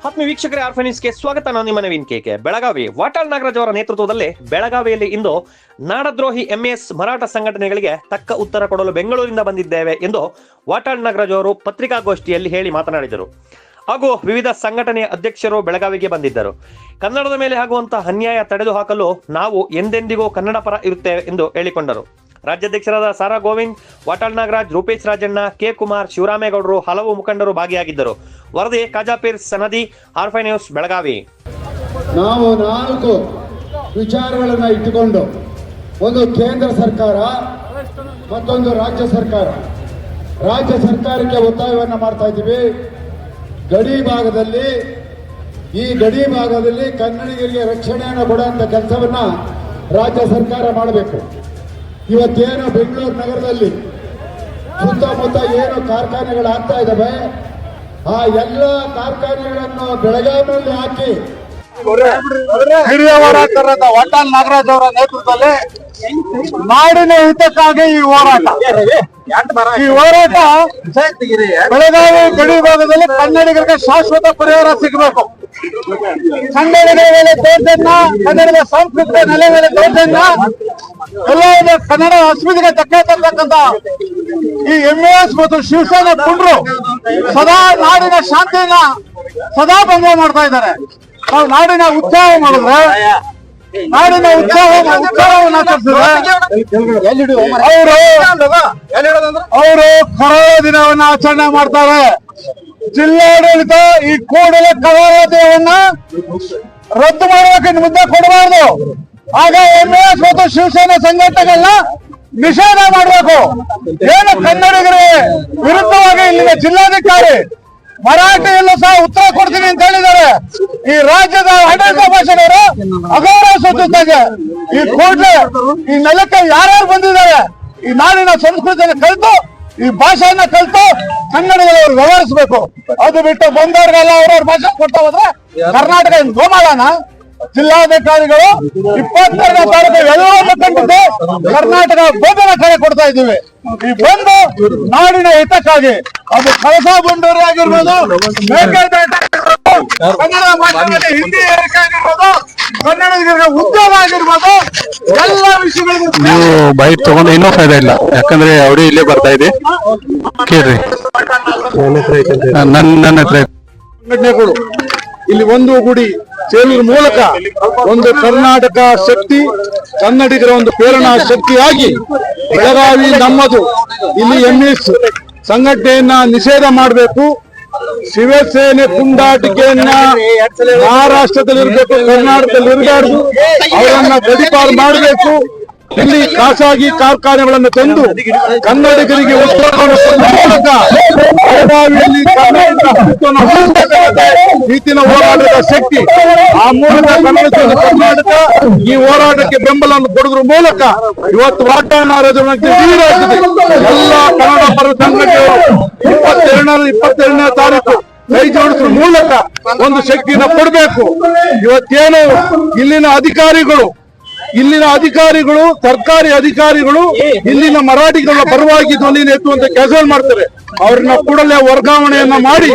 ಆತ್ಮೀಯ ವೀಕ್ಷಕರೇ, ಆರ್ಫನಿಸ್ಗೆ ಸ್ವಾಗತ. ನಾನು ನಿಮ್ಮ ನವೀನ್ ಕೆಕೆ. ಬೆಳಗಾವಿ ವಾಟಾಳ್ ನಾಗರಾಜ್ ಅವರ ನೇತೃತ್ವದಲ್ಲಿ ಬೆಳಗಾವಿಯಲ್ಲಿ ಇಂದು ನಾಡದ್ರೋಹಿ ಎಂಎಸ್ ಮರಾಠ ಸಂಘಟನೆಗಳಿಗೆ ತಕ್ಕ ಉತ್ತರ ಕೊಡಲು ಬೆಂಗಳೂರಿಂದ ಬಂದಿದ್ದೇವೆ ಎಂದು ವಾಟಾಳ್ ನಾಗರಾಜ್ ಅವರು ಪತ್ರಿಕಾಗೋಷ್ಠಿಯಲ್ಲಿ ಹೇಳಿ ಮಾತನಾಡಿದರು. ಹಾಗೂ ವಿವಿಧ ಸಂಘಟನೆಯ ಅಧ್ಯಕ್ಷರು ಬೆಳಗಾವಿಗೆ ಬಂದಿದ್ದರು. ಕನ್ನಡದ ಮೇಲೆ ಆಗುವಂತಹ ಅನ್ಯಾಯ ತಡೆದು ಹಾಕಲು ನಾವು ಎಂದೆಂದಿಗೂ ಕನ್ನಡ ಪರ ಇರುತ್ತೇವೆ ಎಂದು ಹೇಳಿಕೊಂಡರು. ರಾಜ್ಯಾಧ್ಯಕ್ಷರಾದ ಸಾರಾ ಗೋವಿಂದ್, ವಾಟಾಳ್ ನಾಗರಾಜ್, ರೂಪೇಶ್ ರಾಜಣ್ಣ, ಕೆ ಕುಮಾರ್, ಶಿವರಾಮೇಗೌಡರು, ಹಲವು ಮುಖಂಡರು ಭಾಗಿಯಾಗಿದ್ದರು. ವರದಿ ಖಾಜಾಪೀರ್ ಸನದಿ, ಆರ್ಫೈ ನ್ಯೂಸ್, ಬೆಳಗಾವಿ. ನಾವು 4 ವಿಚಾರಗಳನ್ನು ಇಟ್ಟುಕೊಂಡು, ಒಂದು ಕೇಂದ್ರ ಸರ್ಕಾರ, ಮತ್ತೊಂದು ರಾಜ್ಯ ಸರ್ಕಾರ. ರಾಜ್ಯ ಸರ್ಕಾರಕ್ಕೆ ಒತ್ತಾಯವನ್ನು ಮಾಡ್ತಾ ಇದ್ದೀವಿ. ಈ ಗಡಿ ಭಾಗದಲ್ಲಿ ಕನ್ನಡಿಗರಿಗೆ ರಕ್ಷಣೆಯನ್ನು ಕೊಡುವಂತ ಕೆಲಸವನ್ನ ರಾಜ್ಯ ಸರ್ಕಾರ ಮಾಡಬೇಕು. ಇವತ್ತೇನು ಬೆಂಗಳೂರು ನಗರದಲ್ಲಿ ಸುತ್ತಮುತ್ತ ಏನು ಕಾರ್ಖಾನೆಗಳಾಗ್ತಾ ಇದ್ದಾವೆ, ಆ ಎಲ್ಲ ಕಾರ್ಖಾನೆಗಳನ್ನು ಬೆಳಗಾವಿಯಲ್ಲಿ ಹಾಕಿ ಹಿರಿಯ ಹೋರಾಟಗಾರರಾದ ವಾಟಾಳ್ ನಾಗರಾಜ್ ಅವರ ನೇತೃತ್ವದಲ್ಲಿ ನಾಡಿನ ಹಿತಕ್ಕಾಗಿ ಈ ಹೋರಾಟ ಬೆಳಗಾವಿ ಗಡಿ ಭಾಗದಲ್ಲಿ ಕನ್ನಡಿಗರಿಗೆ ಶಾಶ್ವತ ಪರಿಹಾರ ಸಿಗಬೇಕು. ಕನ್ನಡಿಗರ ಮೇಲೆ ದೌರ್ಜನ್ಯ, ಕನ್ನಡದ ಸಂಸ್ಕೃತಿಯ ನೆಲೆ ಮೇಲೆ ದೌರ್ಜನ್ಯ, ಎಲ್ಲ ಕನ್ನಡ ಅಸ್ಮಿತೆಗೆ ಧಕ್ಕೆ ತರ್ತಕ್ಕಂಥ ಈ ಎಂಎಸ್ ಮತ್ತು ಶಿವಸೇನಾ ಪುಂಡ್ರು ಸದಾ ನಾಡಿನ ಶಾಂತಿಯನ್ನ ಸದಾ ಭಂಗ ಮಾಡ್ತಾ ಇದ್ದಾರೆ. ನಾವು ನಾಡಿನ ಉತ್ಸಾಹ ಮಾಡಿದ್ರೆ, ನಾಡಿನ ಉತ್ಸಾಹವನ್ನು ಅವರು ಕರಾಳ ದಿನವನ್ನ ಆಚರಣೆ ಮಾಡ್ತಾರೆ. ಜಿಲ್ಲಾಡಳಿತ ಈ ಕೂಡಲೇ ಕರಾಳ ದಿನವನ್ನ ರದ್ದು ಮಾಡೋಕೆ ಮುದ್ದೆ ಕೊಡಬಾರ್ದು. ಆಗ ಎಂಎಸ್ ಮತ್ತು ಶಿವಸೇನಾ ಸಂಘಟನೆಗಳನ್ನ ನಿಷೇಧ ಮಾಡಬೇಕು. ಏನು ಕನ್ನಡಿಗರಿಗೆ ವಿರುದ್ಧವಾಗಿ ಇಲ್ಲಿನ ಜಿಲ್ಲಾಧಿಕಾರಿ ಮರಾಠಿಯಲ್ಲೂ ಸಹ ಉತ್ತರ ಕೊಡ್ತೀನಿ ಅಂತ ಹೇಳಿದ್ದಾರೆ. ಈ ರಾಜ್ಯದ ಆಡಳಿತ ಭಾಷೆಯವರು ಅಗೌರವ ಸೂಚಿಸಿದಾಗ ಈ ಕೂಡಲೇ ಈ ನೆಲಕ್ಕೆ ಯಾರ್ಯಾರು ಬಂದಿದ್ದಾರೆ, ಈ ನಾಡಿನ ಸಂಸ್ಕೃತಿಯನ್ನು ಕಲಿತು, ಈ ಭಾಷೆಯನ್ನ ಕಲಿತು ಕನ್ನಡಿಗರವರು ವ್ಯವಹರಿಸಬೇಕು. ಅದು ಬಿಟ್ಟು ಬಂದವ್ರಿಗೆಲ್ಲ ಅವ್ರವ್ರ ಭಾಷೆ ಕೊಡ್ತಾ ಹೋದ್ರೆ ಕರ್ನಾಟಕ ಗೋಮಾಳನ. ಜಿಲ್ಲಾಧಿಕಾರಿಗಳು 22ನೇ ತಾರೀಕು ಎಲ್ಲವನ್ನೂ ಕಂಡಿದ್ದು ಕರ್ನಾಟಕ ಬಂಧನ ಕರೆ ಕೊಡ್ತಾ ಇದ್ದೀವಿ. ಈ ಬಂದು ನಾಡಿನ ಹಿತಕ್ಕಾಗಿ, ಅದು ಕಳಸಾ ಬಂಡೂರಿ ಆಗಿರ್ಬೋದು, ಕನ್ನಡ ಭಾಷೆಯಲ್ಲಿ ಹಿಂದಿ ಏರಿಕೆ ಆಗಿರ್ಬೋದು, ಕನ್ನಡಿಗರಿಗೆ ಉದ್ಯೋಗ ಆಗಿರ್ಬೋದು, ಎಲ್ಲ ವಿಷಯಗಳಿಗೂ ನೀವು ಬೈಕ್ ತಗೊಂಡು ಇನ್ನೂ ಫಾಯ್ದಾ ಇಲ್ಲ. ಯಾಕಂದ್ರೆ ಅವಡಿ ಇಲ್ಲೇ ಬರ್ತಾ ಇದೆ, ಕೇಳ್ರಿ. ನನ್ನ ಹತ್ರ ಸಂಘಟನೆಗಳು ಇಲ್ಲಿ ಒಂದು ಗುಡಿ ಸೇರುವ ಮೂಲಕ ಒಂದು ಕರ್ನಾಟಕ ಶಕ್ತಿ, ಕನ್ನಡಿಗರ ಒಂದು ಪ್ರೇರಣಾ ಶಕ್ತಿಯಾಗಿ ಬೆಳಗಾವಿ ನಮ್ಮದು. ಇಲ್ಲಿ ಎಂಎಸ್ ಸಂಘಟನೆಯನ್ನ ನಿಷೇಧ ಮಾಡಬೇಕು. ಶಿವಸೇನೆ ಪುಂಡಾಟಿಕೆಯನ್ನ ಮಹಾರಾಷ್ಟ್ರದಲ್ಲಿ ಇರಬೇಕು, ಕರ್ನಾಟಕದಲ್ಲಿ ಇರಬಾರ್ದು. ಅವರನ್ನ ಗಡಿಪಾರು ಮಾಡಬೇಕು. ಇಲ್ಲಿ ಖಾಸಗಿ ಕಾರ್ಖಾನೆಗಳನ್ನು ತಂದು ಕನ್ನಡಿಗರಿಗೆ ಉತ್ಸಾಹವನ್ನು ಮೂಲಕ ಬೆಳಗಾವಿಯಲ್ಲಿ ರೀತಿಯ ಹೋರಾಟದ ಶಕ್ತಿ, ಆ ಮೂಲಕ ಕರ್ನಾಟಕ ಈ ಹೋರಾಟಕ್ಕೆ ಬೆಂಬಲವನ್ನು ಕೊಡುವುದರ ಮೂಲಕ ಇವತ್ತು ವಾಟಾಳ್ ನಾಗರಾಜ್ ವೀರಾಗಿದೆ. ಎಲ್ಲ ಕನ್ನಡ ಪರ ಸಂಘಟನೆಗಳು 22ನೇ ತಾರೀಕು ಕೈ ಜೋಡಿಸುವ ಮೂಲಕ ಒಂದು ಶಕ್ತಿಯನ್ನು ಕೊಡಬೇಕು. ಇವತ್ತೇನು ಇಲ್ಲಿನ ಅಧಿಕಾರಿಗಳು ಸರ್ಕಾರಿ ಅಧಿಕಾರಿಗಳು ಇಲ್ಲಿನ ಮರಾಠಿಗಳ ಪರವಾಗಿ ಧ್ವನಿಯನ್ನು ಎತ್ತುವಂತ ಕೆಲಸ ಮಾಡ್ತಾರೆ. ಅವ್ರನ್ನ ಕೂಡಲೇ ವರ್ಗಾವಣೆಯನ್ನ ಮಾಡಿ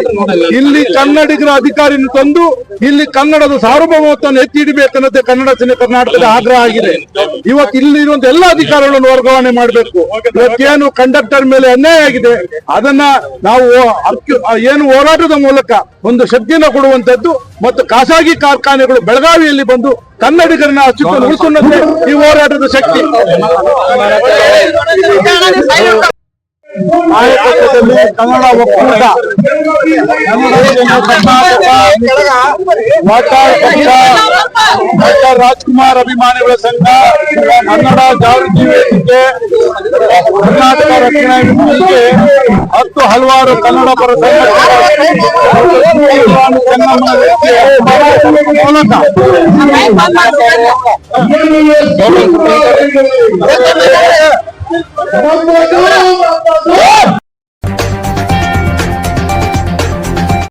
ಇಲ್ಲಿ ಕನ್ನಡಿಗರ ಅಧಿಕಾರಿಯನ್ನು ತಂದು ಇಲ್ಲಿ ಕನ್ನಡದ ಸಾರ್ವಭೌಮತ್ವವನ್ನು ಎತ್ತಿ ಹಿಡಿಬೇಕನ್ನೋದೇ ಕನ್ನಡ ಸೇನೆ ಕರ್ನಾಟಕದ ಆಗ್ರಹ ಆಗಿದೆ. ಇವತ್ತು ಇಲ್ಲಿರುವಂತ ಎಲ್ಲ ಅಧಿಕಾರಿಗಳನ್ನು ವರ್ಗಾವಣೆ ಮಾಡಬೇಕು. ಇವತ್ತೇನು ಕಂಡಕ್ಟರ್ ಮೇಲೆ ಅನ್ಯಾಯ ಆಗಿದೆ, ಅದನ್ನ ನಾವು ಏನು ಹೋರಾಟದ ಮೂಲಕ ಒಂದು ಶಕ್ತಿಯನ್ನು ಕೊಡುವಂತದ್ದು ಮತ್ತು ಖಾಸಗಿ ಕಾರ್ಖಾನೆಗಳು ಬೆಳಗಾವಿಯಲ್ಲಿ ಬಂದು ಕನ್ನಡಿಗರನ್ನ ಅಸ್ತಿತ್ವ ಉಳಿಸುವಂತೆ ಈ ಹೋರಾಟದ ಶಕ್ತಿ. ನಾಯಕತ್ವದಲ್ಲಿ ಕನ್ನಡ ಒಕ್ಕೂಟ, ಕರ್ನಾಟಕ ವಾಟಾಳ್ ಪಕ್ಷ, ಡಾಕ್ಟರ್ ರಾಜ್ಕುಮಾರ್ ಅಭಿಮಾನಿಗಳ ಸಂಘ, ಕನ್ನಡ ಜಾಗೃತಿ ವೇದಿಕೆ, ಕರ್ನಾಟಕ ರಕ್ಷಣಾ ವೇದಿಕೆ ಮತ್ತು ಹಲವಾರು ಕನ್ನಡ ಪರ ಮೂಲಕ